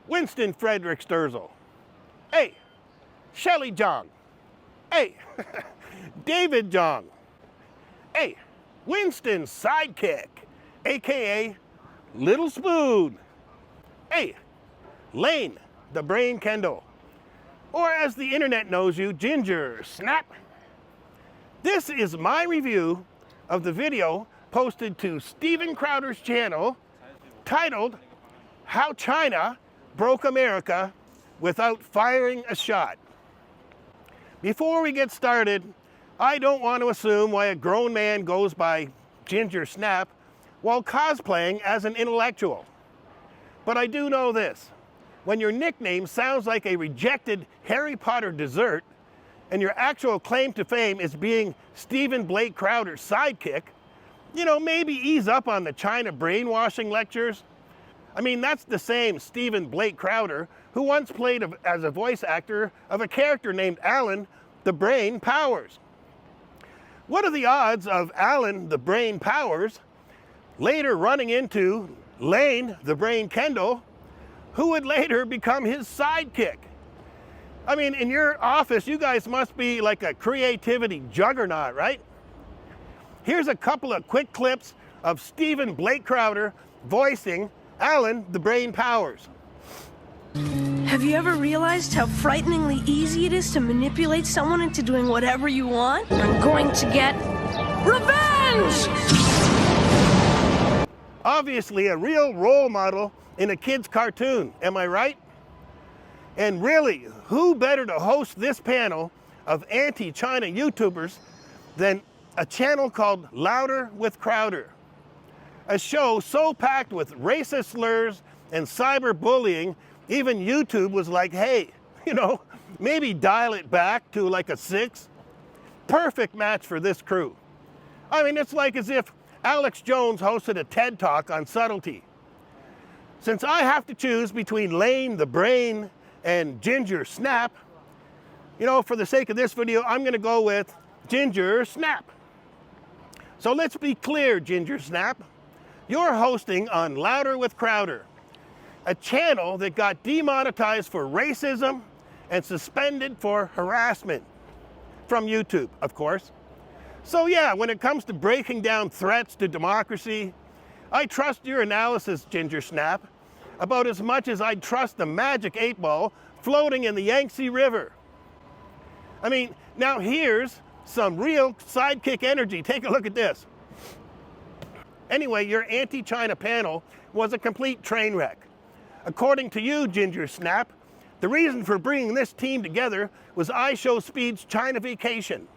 Winston Frederick Sturzel. Hey, Shelley Jong. Hey, David Jong. Hey, Winston's sidekick, AKA Little Spoon. Hey, Lane, the Brain Kendall. Or as the internet knows you, Ginger Snap. This is my review of the video posted to Steven Crowder's channel titled How China Broke America Without Firing a Shot. Before we get started, I don't want to assume why a grown man goes by Ginger Snap while cosplaying as an intellectual. But I do know this. When your nickname sounds like a rejected Harry Potter dessert and your actual claim to fame is being Stephen Blake Crowder's sidekick, you know, maybe ease up on the China brainwashing lectures. I mean, that's the same Stephen Blake Crowder who once played as a voice actor of a character named Alan the Brain Powers. What are the odds of Alan the Brain Powers later running into Lane the Brain Kendall, who would later become his sidekick? I mean, in your office, you guys must be like a creativity juggernaut, right? Here's a couple of quick clips of Stephen Blake Crowder voicing Alan the Brain Powers. Have you ever realized how frighteningly easy it is to manipulate someone into doing whatever you want? I'm going to get revenge! Obviously a real role model in a kid's cartoon, am I right? And really, who better to host this panel of anti-China YouTubers than a channel called Louder with Crowder? A show so packed with racist slurs and cyberbullying, even YouTube was like, hey, you know, maybe dial it back to like a 6. Perfect match for this crew. I mean, it's like as if Alex Jones hosted a TED Talk on subtlety. Since I have to choose between Lane the Brain and Ginger Snap, you know, for the sake of this video, I'm gonna go with Ginger Snap. So let's be clear, Ginger Snap. You're hosting on Louder with Crowder, a channel that got demonetized for racism and suspended for harassment from YouTube, of course. So yeah, when it comes to breaking down threats to democracy, I trust your analysis, Ginger Snap, about as much as I'd trust the magic 8-ball floating in the Yangtze River. I mean, now here's some real sidekick energy. Take a look at this. Anyway, your anti-China panel was a complete train wreck. According to you, Ginger Snap, the reason for bringing this team together was iShowSpeed's China Vacation.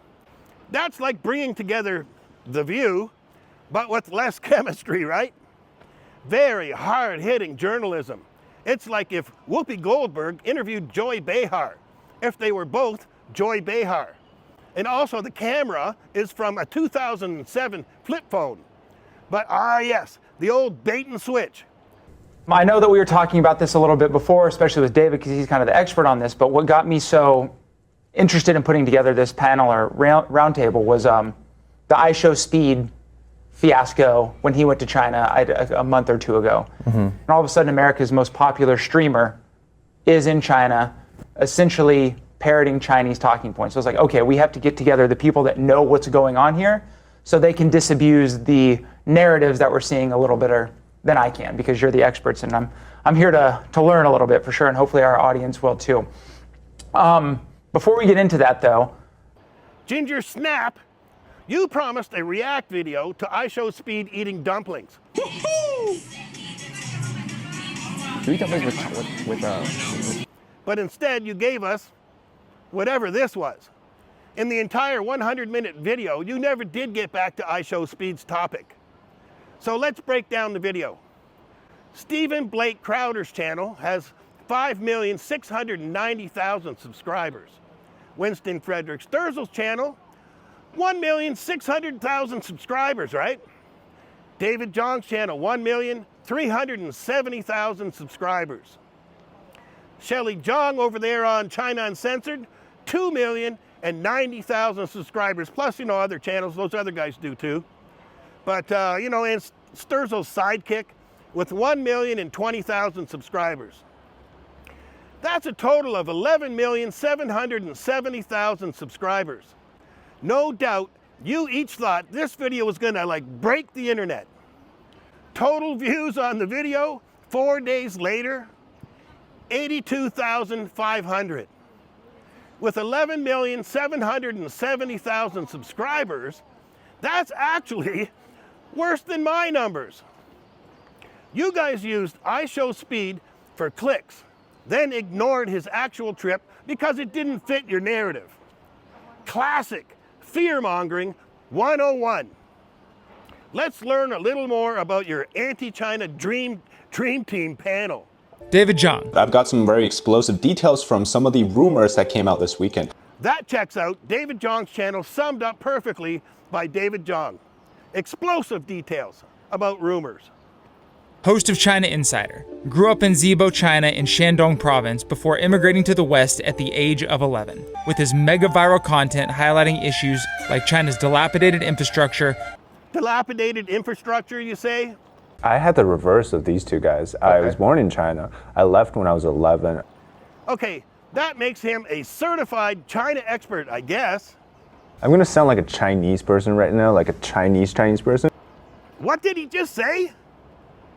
That's like bringing together The View, but with less chemistry, right? Very hard-hitting journalism. It's like if Whoopi Goldberg interviewed Joy Behar, if they were both Joy Behar. And also the camera is from a 2007 flip phone. But yes, the old bait and switch. I know that we were talking about this a little bit before, especially with David, because he's kind of the expert on this, but what got me so interested in putting together this panel or roundtable was the iShowSpeed fiasco when he went to China a month or two ago. Mm-hmm. And all of a sudden, America's most popular streamer is in China, essentially parroting Chinese talking points. So it's like, okay, we have to get together the people that know what's going on here so they can disabuse the narratives that we're seeing a little better than I can, because you're the experts, and I'm here to learn a little bit for sure, and hopefully our audience will too. Before we get into that though, Ginger Snap, you promised a react video to iShowSpeed eating dumplings. Do we eat dumplings with But instead you gave us whatever this was. In the entire 100-minute video, you never did get back to iShowSpeed's topic. So let's break down the video. Stephen Blake Crowder's channel has 5,690,000 subscribers. Winston Frederick Sturzel's channel, 1,600,000 subscribers, right? David Jong's channel, 1,370,000 subscribers. Shelley Jong over there on China Uncensored, 2,090,000 subscribers, plus, you know, other channels, those other guys do too. But, you know, and Sturzel's sidekick with 1,020,000 subscribers. That's a total of 11,770,000 subscribers. No doubt you each thought this video was gonna like break the internet. Total views on the video 4 days later, 82,500. With 11,770,000 subscribers, that's actually worse than my numbers. You guys used iShowSpeed for clicks, then ignored his actual trip because it didn't fit your narrative. Classic fear-mongering 101. Let's learn a little more about your anti-China dream team panel. David Zhang. I've got some very explosive details from some of the rumors that came out this weekend. That checks out. David Zhang's channel summed up perfectly by David Zhang. Explosive details about rumors. Host of China Insider. Grew up in Zibo, China in Shandong province before immigrating to the West at the age of 11. With his mega viral content highlighting issues like China's dilapidated infrastructure. Dilapidated infrastructure, you say? I had the reverse of these two guys. I was born in China. I left when I was 11. Okay, that makes him a certified China expert, I guess. I'm gonna sound like a Chinese person right now, like a Chinese person. What did he just say?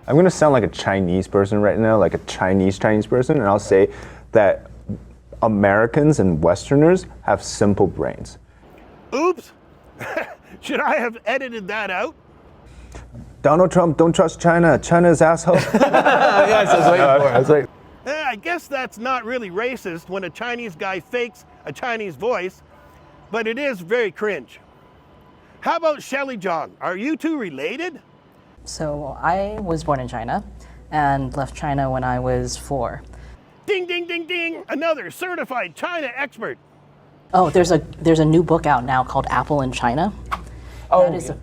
I'm gonna sound like a Chinese person right now, like a Chinese person, and I'll say that Americans and Westerners have simple brains. Oops. Should I have edited that out? Donald Trump, don't trust China. China's asshole. Yes, I was waiting for it. I was like, I guess that's not really racist when a Chinese guy fakes a Chinese voice, but it is very cringe. How about Shelley Zhang? Are you two related? So I was born in China and left China when I was 4. Ding, ding, ding, ding. Another certified China expert. Oh, there's a new book out now called Apple in China.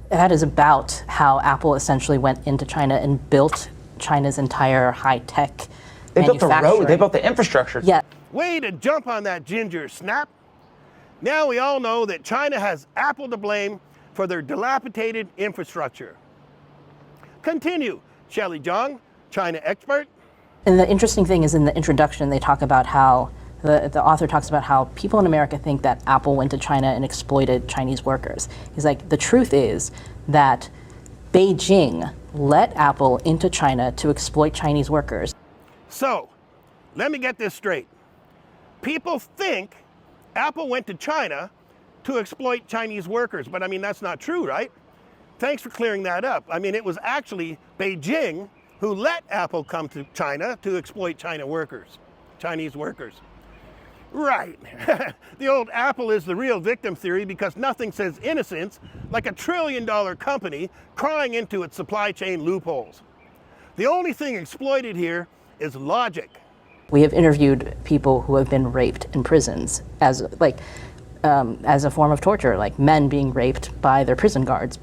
That is about how Apple essentially went into China and built China's entire high-tech They built the manufacturing. road, they built the infrastructure. Yeah. Way to jump on that ginger snap. Now we all know that China has Apple to blame for their dilapidated infrastructure. Continue, Shelley Zhang, China expert. And the interesting thing is in the introduction, they talk about how the author talks about how people in America think that Apple went to China and exploited Chinese workers. He's like, the truth is that Beijing let Apple into China to exploit Chinese workers. So, let me get this straight. People think Apple went to China to exploit Chinese workers, but I mean, that's not true, right? Thanks for clearing that up. I mean, it was actually Beijing who let Apple come to China to exploit Chinese workers. Right. The old Apple is the real victim theory because nothing says innocence like a $1 trillion company crying into its supply chain loopholes. The only thing exploited here is logic. We have interviewed people who have been raped in prisons as a form of torture, like men being raped by their prison guards.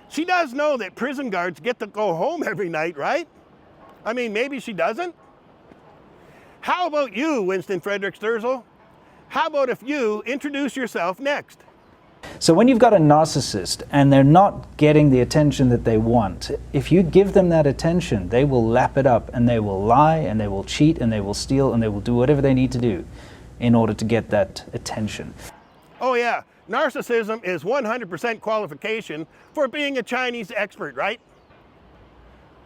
She does know that prison guards get to go home every night, right? I mean, maybe she doesn't. How about you, Winston Frederick Sturzel? How about if you introduce yourself next? So when you've got a narcissist and they're not getting the attention that they want, if you give them that attention, they will lap it up and they will lie and they will cheat and they will steal and they will do whatever they need to do in order to get that attention. Oh yeah, narcissism is 100% qualification for being a Chinese expert, right?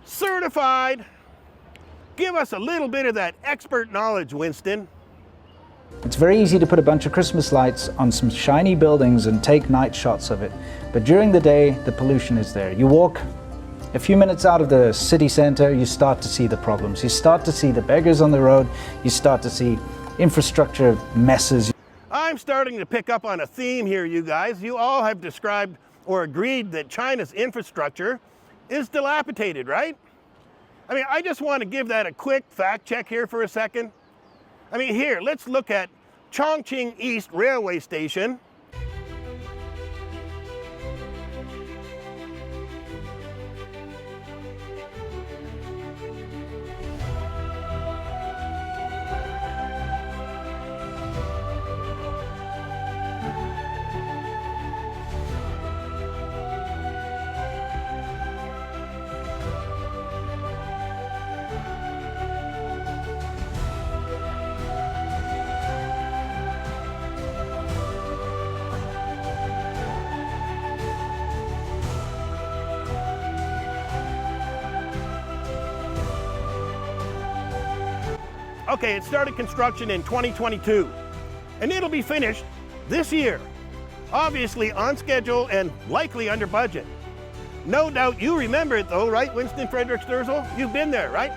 Certified. Give us a little bit of that expert knowledge, Winston. It's very easy to put a bunch of Christmas lights on some shiny buildings and take night shots of it. But during the day, the pollution is there. You walk a few minutes out of the city center, you start to see the problems. You start to see the beggars on the road. You start to see infrastructure messes. I'm starting to pick up on a theme here, you guys. You all have described or agreed that China's infrastructure is dilapidated, right? I mean, I just want to give that a quick fact check here for a second. I mean, here, let's look at Chongqing East Railway Station. Okay, it started construction in 2022, and it'll be finished this year. Obviously on schedule and likely under budget. No doubt you remember it though, right, Winston Frederick Sturzel? You've been there, right?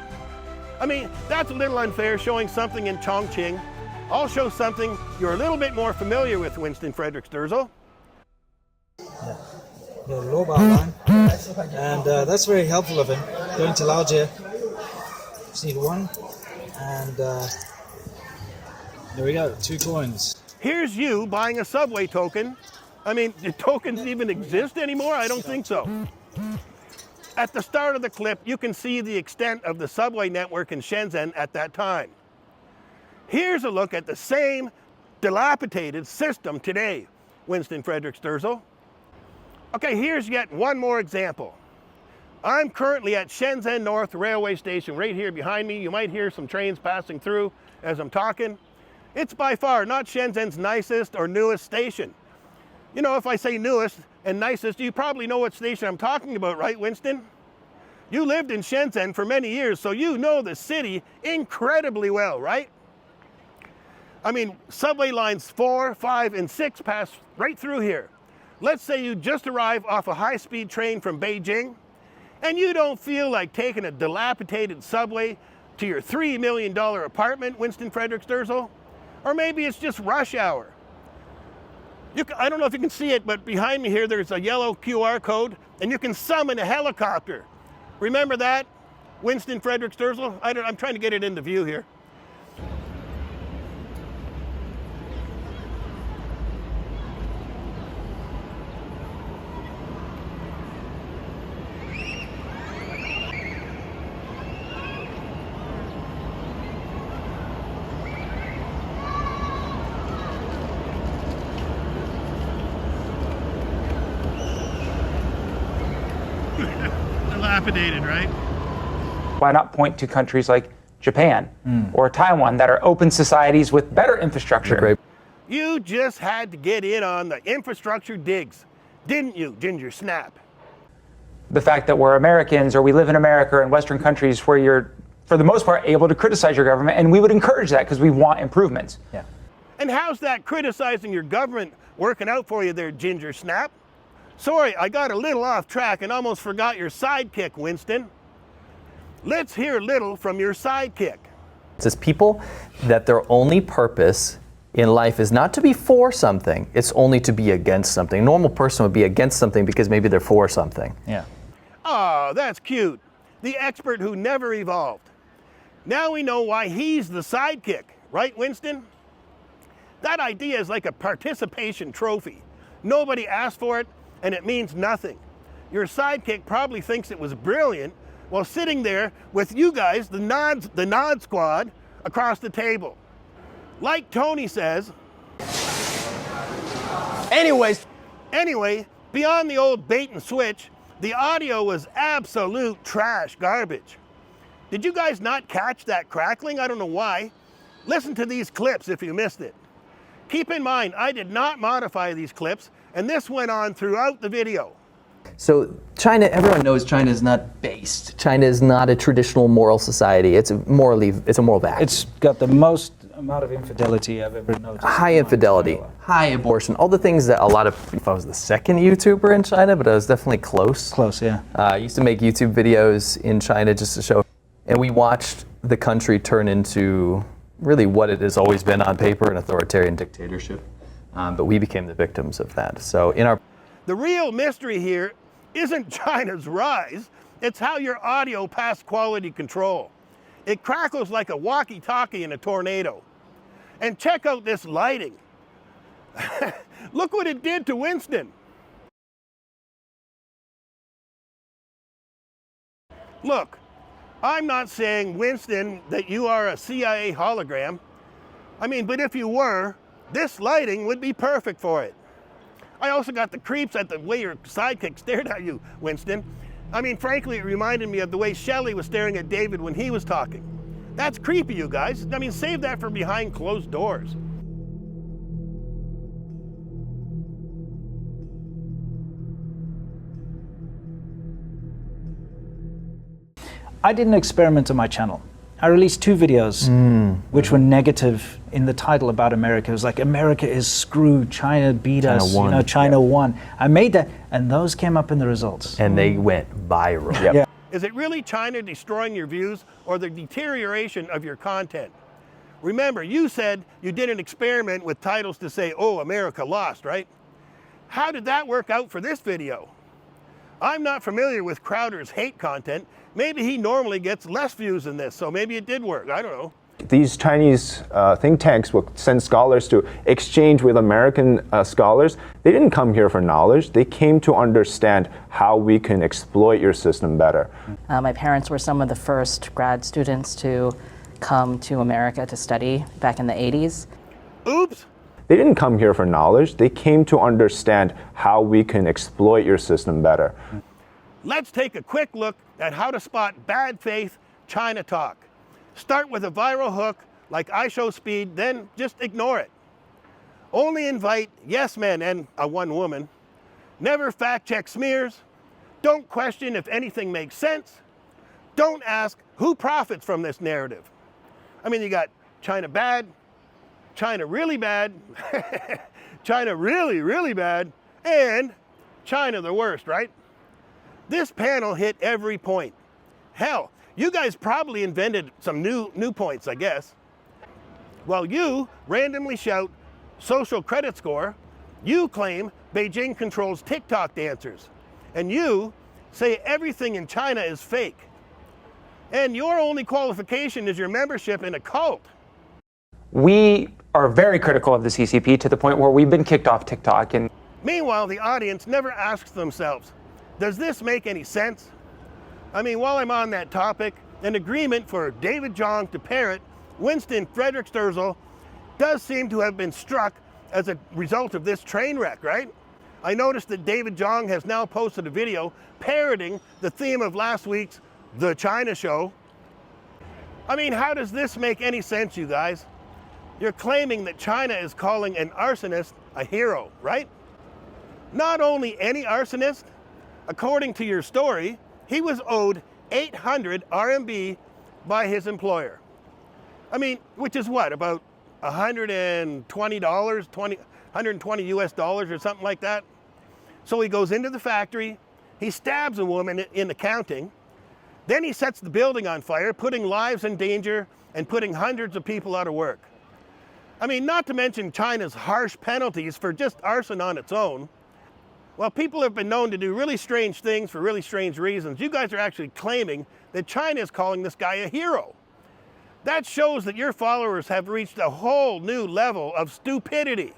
I mean, that's a little unfair showing something in Chongqing. I'll show something you're a little bit more familiar with, Winston Frederick Sturzel. The Lobao line, and that's very helpful of him. Going to Laojie, just need one, and there we go, 2 coins. Here's you buying a subway token. I mean, do tokens even exist anymore? I don't think so. At the start of the clip, you can see the extent of the subway network in Shenzhen at that time. Here's a look at the same dilapidated system today, Winston Frederick Sturzel. Okay, here's yet one more example. I'm currently at Shenzhen North Railway Station right here behind me. You might hear some trains passing through as I'm talking. It's by far not Shenzhen's nicest or newest station. You know, if I say newest and nicest, you probably know what station I'm talking about, right, Winston? You lived in Shenzhen for many years, so you know the city incredibly well, right? I mean, subway lines 4, 5, and 6 pass right through here. Let's say you just arrive off a high-speed train from Beijing, and you don't feel like taking a dilapidated subway to your $3 million apartment, Winston Frederick Sturzel. Or maybe it's just rush hour. I don't know if you can see it, but behind me here, there's a yellow QR code, and you can summon a helicopter. Remember that, Winston Frederick Sturzel? I'm trying to get it into view here. Dilapidated, right? Why not point to countries like Japan or Taiwan that are open societies with better infrastructure? You just had to get in on the infrastructure digs, didn't you, Ginger Snap? The fact that we're Americans or we live in America or in Western countries where you're, for the most part, able to criticize your government, and we would encourage that because we want improvements. Yeah. And how's that criticizing your government working out for you there, Ginger Snap? Sorry, I got a little off track and almost forgot your sidekick, Winston. Let's hear a little from your sidekick. It's people that their only purpose in life is not to be for something, it's only to be against something. A normal person would be against something because maybe they're for something. Yeah. Oh, that's cute. The expert who never evolved. Now we know why he's the sidekick, right, Winston? That idea is like a participation trophy. Nobody asked for it, and it means nothing. Your sidekick probably thinks it was brilliant while sitting there with you guys, the nod squad, across the table. Like Tony says, Anyway, beyond the old bait and switch, the audio was absolute trash garbage. Did you guys not catch that crackling? I don't know why. Listen to these clips if you missed it. Keep in mind, I did not modify these clips, and this went on throughout the video. So China, everyone knows China is not based. China is not a traditional moral society. It's a moral vacuum. It's got the most amount of infidelity I've ever noticed. High infidelity, high abortion, all the things that a lot of, if I was the second YouTuber in China, but I was definitely close. Close, yeah. I used to make YouTube videos in China just to show, and we watched the country turn into really what it has always been on paper, an authoritarian dictatorship. But we became the victims of that. So the real mystery here isn't China's rise, it's how your audio passed quality control. It crackles like a walkie-talkie in a tornado. And check out this lighting. Look what it did to Winston. Look, I'm not saying, Winston, that you are a CIA hologram. I mean, but if you were, this lighting would be perfect for it. I also got the creeps at the way your sidekick stared at you, Winston. I mean, frankly, it reminded me of the way Shelley was staring at David when he was talking. That's creepy, you guys. I mean, save that for behind closed doors. I did an experiment on my channel. I released 2 videos which were negative in the title about America. It was like, America is screwed, China beat us, won. you know, China won. I made that, and those came up in the results. And they went viral. Yeah. Is it really China destroying your views or the deterioration of your content? Remember, you said you did an experiment with titles to say, oh, America lost, right? How did that work out for this video? I'm not familiar with Crowder's hate content. Maybe he normally gets less views than this, so maybe it did work. I don't know. These Chinese think tanks will send scholars to exchange with American scholars. They didn't come here for knowledge. They came to understand how we can exploit your system better. My parents were some of the first grad students to come to America to study back in the 80s. Oops. They didn't come here for knowledge. They came to understand how we can exploit your system better. Let's take a quick look at how to spot bad faith China talk. Start with a viral hook like IShowSpeed, then just ignore it. Only invite yes men and a one woman. Never fact check smears. Don't question if anything makes sense. Don't ask who profits from this narrative. I mean, you got China bad, China really bad, China really, really bad, and China the worst, right? This panel hit every point. Hell, you guys probably invented some new points, I guess. While you randomly shout social credit score, you claim Beijing controls TikTok dancers, and you say everything in China is fake. And your only qualification is your membership in a cult. We are very critical of the CCP to the point where we've been kicked off TikTok. And meanwhile, the audience never asks themselves, does this make any sense? I mean, while I'm on that topic, an agreement for David Zhang to parrot Winston Frederick Sturzel does seem to have been struck as a result of this train wreck, right? I noticed that David Zhang has now posted a video parroting the theme of last week's The China Show. I mean, how does this make any sense, you guys? You're claiming that China is calling an arsonist a hero, right? Not only any arsonist, according to your story, he was owed 800 RMB by his employer. I mean, which is what, about $120, 120 US dollars or something like that? So he goes into the factory, he stabs a woman in accounting, then he sets the building on fire, putting lives in danger and putting hundreds of people out of work. I mean, not to mention China's harsh penalties for just arson on its own. Well, people have been known to do really strange things for really strange reasons. You guys are actually claiming that China is calling this guy a hero. That shows that your followers have reached a whole new level of stupidity.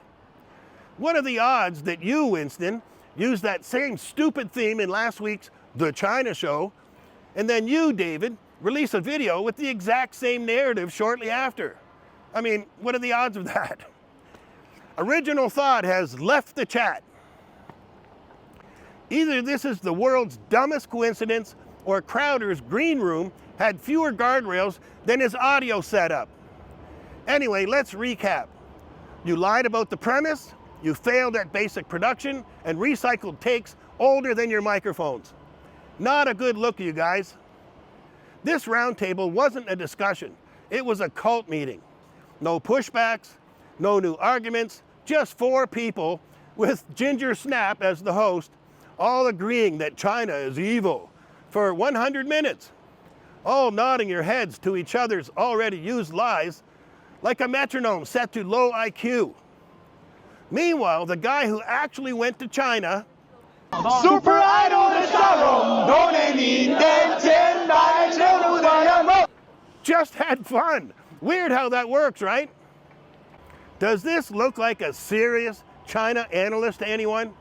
What are the odds that you, Winston, used that same stupid theme in last week's The China Show, and then you, David, release a video with the exact same narrative shortly after? I mean, what are the odds of that? Original Thought has left the chat. Either this is the world's dumbest coincidence, or Crowder's green room had fewer guardrails than his audio setup. Anyway, let's recap. You lied about the premise, you failed at basic production, and recycled takes older than your microphones. Not a good look, you guys. This roundtable wasn't a discussion, it was a cult meeting. No pushbacks, no new arguments, just 4 people with Ginger Snap as the host, all agreeing that China is evil for 100 minutes, all nodding your heads to each other's already used lies like a metronome set to low IQ. Meanwhile, the guy who actually went to China, Super Idol的笑容都给你的前来流露的阳光 just had fun. Weird how that works, right? Does this look like a serious China analyst to anyone?